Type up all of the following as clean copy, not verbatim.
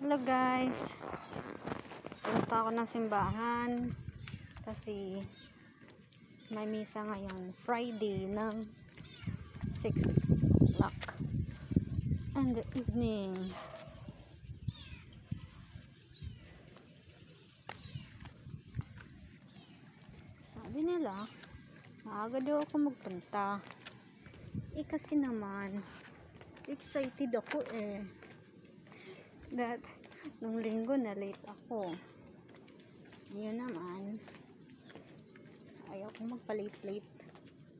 Hello guys, punta ako ng simbahan kasi may misa ngayon Friday ng 6 o'clock in the evening. Sabi nila maaga daw ako magpunta kasi naman excited ako that nung linggo na late ako. Ngayon naman ayaw ko magpa-late.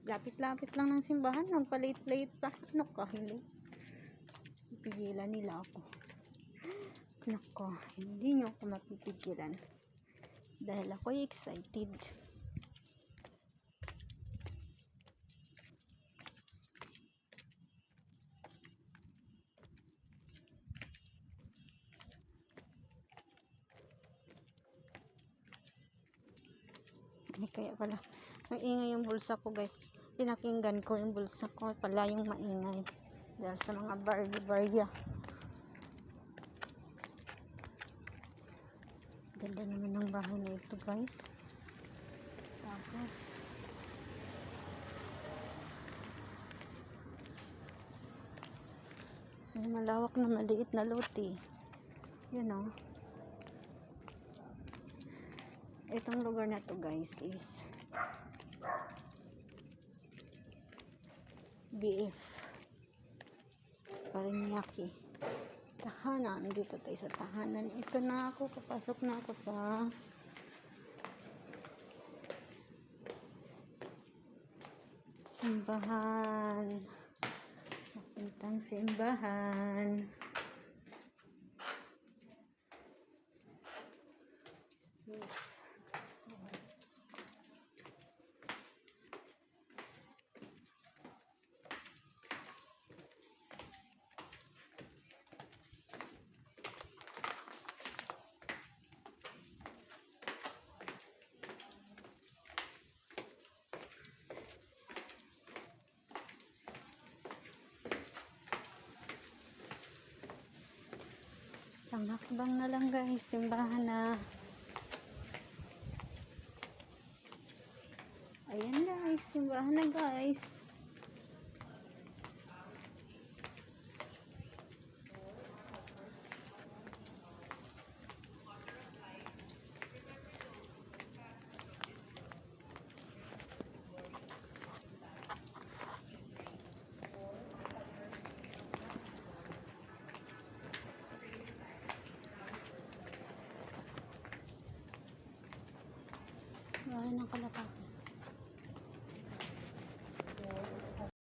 Lapit-lapit lang ng simbahan, magpa-late pa. Ano ka, hindi? Pigilan nila ako. Nako, hindi nyo ako mapipigilan dahil ako excited. Kaya pala maingay yung bulsa ko guys. Pinakinggan ko yung bulsa ko pala yung maingay dahil sa mga barya. Ganda naman ng bahay na ito guys. Tapos may malawak na maliit na lote. Yun o. Itong lugar na to guys is BF Paranaque tahanan. Dito tayo sa tahanan. Ito na ako, kapasok na ako sa simbahan. Papuntang simbahan. Jesus. Hakbang na lang guys, simbahan na. Ayan guys, simbahan na guys. Bahay ng kalapati.